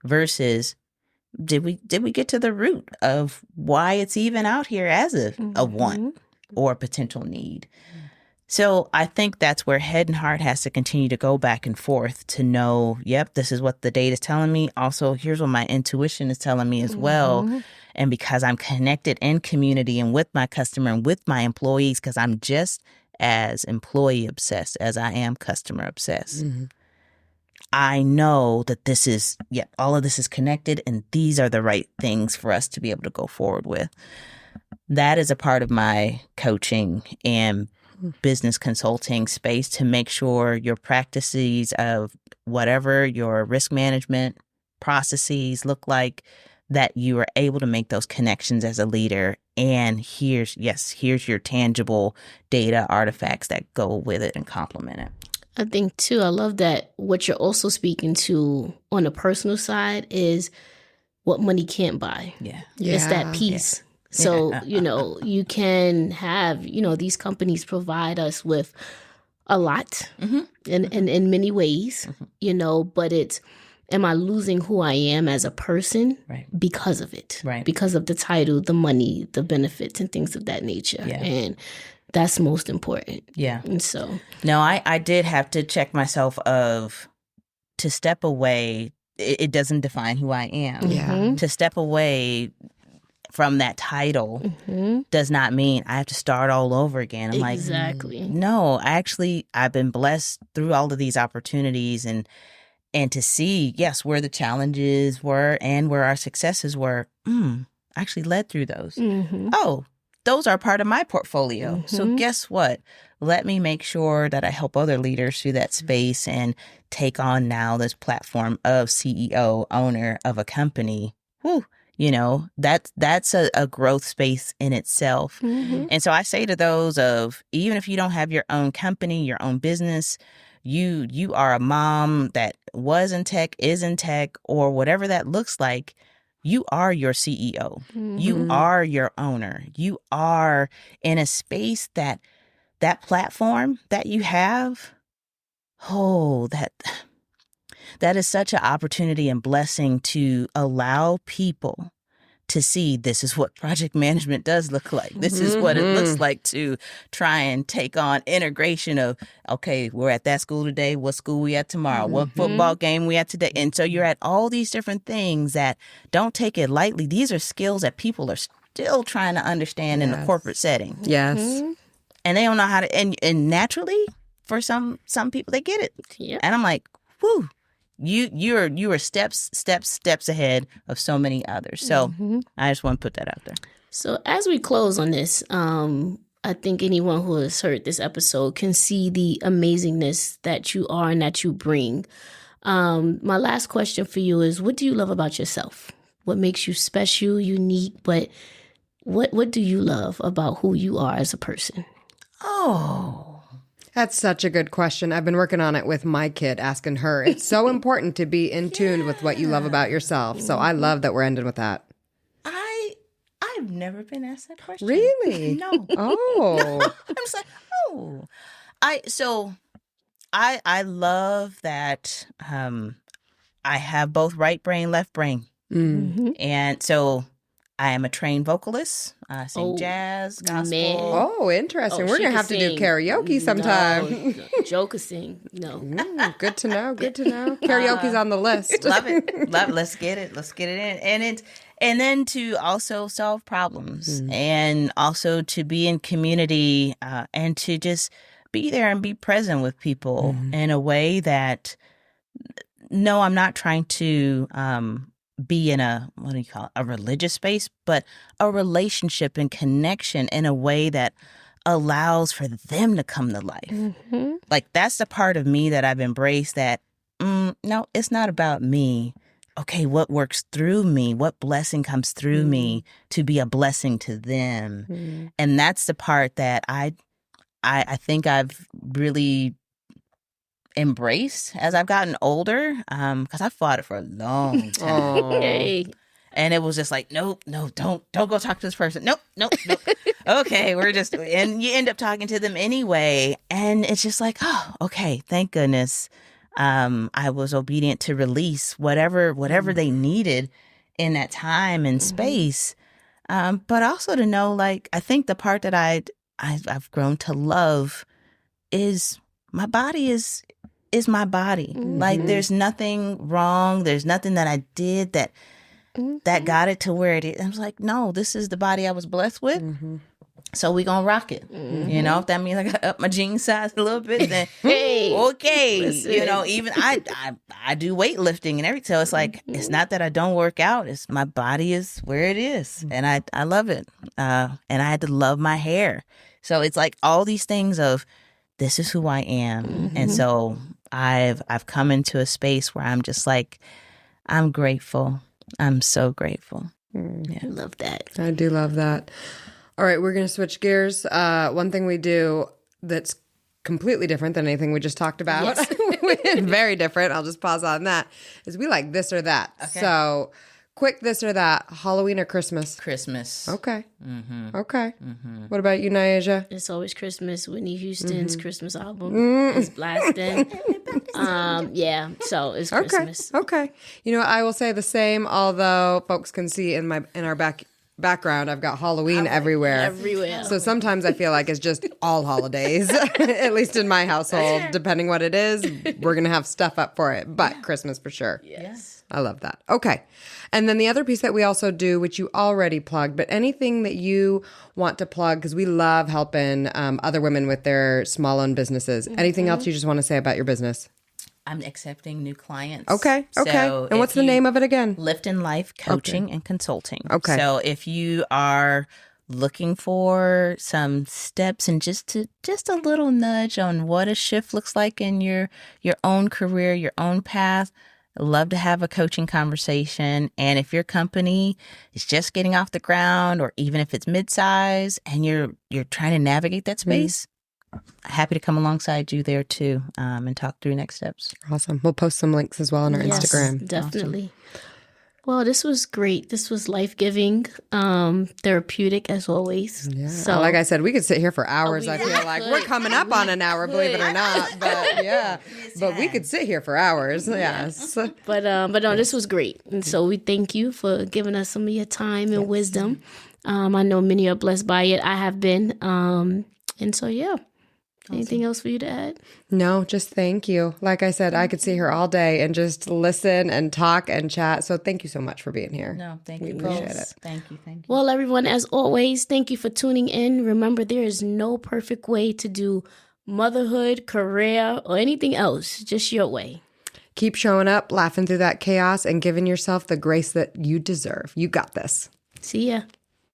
Versus, did we get to the root of why it's even out here as a want or a potential need? So I think that's where head and heart has to continue to go back and forth to know, yep, this is what the data is telling me. Also, here's what my intuition is telling me as well. And because I'm connected in community and with my customer and with my employees, because I'm just as employee obsessed as I am customer obsessed. I know that all of this is connected and these are the right things for us to be able to go forward with. That is a part of my coaching and business consulting space to make sure your practices of whatever your risk management processes look like, that you are able to make those connections as a leader. And here's your tangible data artifacts that go with it and complement it. I think too, I love that what you're also speaking to on a personal side is what money can't buy. It's that peace. So, you can have, these companies provide us with a lot in many ways, but it's, am I losing who I am as a person because of it? Because of the title, the money, the benefits and things of that nature. And that's most important. And so. No, I did have to check myself to step away. It doesn't define who I am. To step away from that title does not mean I have to start all over again. I'm exactly. Like, no, I've been blessed through all of these opportunities and to see, yes, where the challenges were and where our successes were. I actually led through those. Oh, those are part of my portfolio. So guess what? Let me make sure that I help other leaders through that space and take on now this platform of CEO, owner of a company. That's a growth space in itself. And so I say to those of, even if you don't have your own company, your own business, you are a mom that was in tech, is in tech, or whatever that looks like, you are your CEO. You are your owner. You are in a space that platform that you have, that is such an opportunity and blessing to allow people to see this is what project management does look like. This is what it looks like to try and take on integration of, okay, we're at that school today. What school we at tomorrow? What football game we at today? And so you're at all these different things that don't take it lightly. These are skills that people are still trying to understand in the corporate setting. Yes. And they don't know how to, and naturally for some people, they get it. Yep. And I'm like, whew. You are steps ahead of so many others. So I just want to put that out there. So as we close on this, I think anyone who has heard this episode can see the amazingness that you are and that you bring. My last question for you is, what do you love about yourself? What makes you special, unique? But what do you love about who you are as a person? Oh. That's such a good question. I've been working on it with my kid, asking her. It's so important to be in tune with what you love about yourself. So I love that we're ending with that. I've never been asked that question. Really? No. Oh. I'm just like, oh. I love that I have both right brain, left brain. And so I am a trained vocalist. I sing jazz, gospel. Man. Oh, interesting. We're she going to can have to do sing. karaoke sometime. No, Joe could sing. No. Good to know. Good to know. Karaoke's on the list. Love it. Let's get it. Let's get it in. And then to also solve problems and also to be in community and to just be there and be present with people in a way that, no, I'm not trying to be in a, what do you call it, a religious space, but a relationship and connection in a way that allows for them to come to life. Like, that's the part of me that I've embraced that, no, it's not about me. Okay, what works through me? What blessing comes through me to be a blessing to them? And that's the part that I think I've really embraced as I've gotten older, because I fought it for a long time. Hey. And it was just like, nope, no, don't go talk to this person. Nope. Okay, and you end up talking to them anyway. And it's just like, oh, okay, thank goodness. I was obedient to release whatever they needed in that time and space. But also to know, like, I think the part that I've grown to love is my body is my body. Like, there's nothing wrong. There's nothing that I did that got it to where it is. I was like, no, this is the body I was blessed with. So we gonna rock it. You know, if that means I got to up my jean size a little bit, then Hey, okay. listen. You know, even I do weightlifting and everything. So it's like, it's not that I don't work out. It's my body is where it is, and I love it. And I had to love my hair. So it's like all these things of, this is who I am. And so I've come into a space where I'm just like, I'm grateful. I'm so grateful. I love that. I do love that. All right, we're going to switch gears. One thing we do that's completely different than anything we just talked about, very different, I'll just pause on that, is we like this or that. Okay. So, quick this or that, Halloween or Christmas? Christmas. Okay. Okay. What about you, Nyaja? It's always Christmas. Whitney Houston's Christmas album is blasting. Yeah, so it's Christmas. Okay. You know, I will say the same, although folks can see in our background, I've got Halloween everywhere. Everywhere. So sometimes I feel like it's just all holidays, at least in my household. Depending what it is, we're going to have stuff up for it. But Christmas for sure. Yes. I love that. Okay. And then the other piece that we also do, which you already plugged, but anything that you want to plug, because we love helping other women with their small-owned businesses. Anything else you just want to say about your business? I'm accepting new clients. Okay. So And what's the name of it again? Lift in Life Coaching and Consulting. Okay. So if you are looking for some steps and just a little nudge on what a shift looks like in your own career, your own path, I'd love to have a coaching conversation. And if your company is just getting off the ground, or even if it's mid-size and you're trying to navigate that space, happy to come alongside you there too, and talk through next steps. Awesome. We'll post some links as well on our Instagram. Definitely. Well, this was great. This was life-giving, therapeutic as always. Yeah. So, Like I said, we could sit here for hours. we I feel like could. we're coming up on an hour, believe it or not. But yeah, but we could sit here for hours. Yes. but no, this was great. And so we thank you for giving us some of your time and wisdom. I know many are blessed by it. I have been. And so, yeah. Anything else for you to add? No, just thank you. Like I said, I could sit here all day and just listen and talk and chat. So thank you so much for being here. No, thank you. Appreciate it. Thank you. Well, everyone, as always, thank you for tuning in. Remember, there is no perfect way to do motherhood, career, or anything else. Just your way. Keep showing up, laughing through that chaos, and giving yourself the grace that you deserve. You got this. See ya.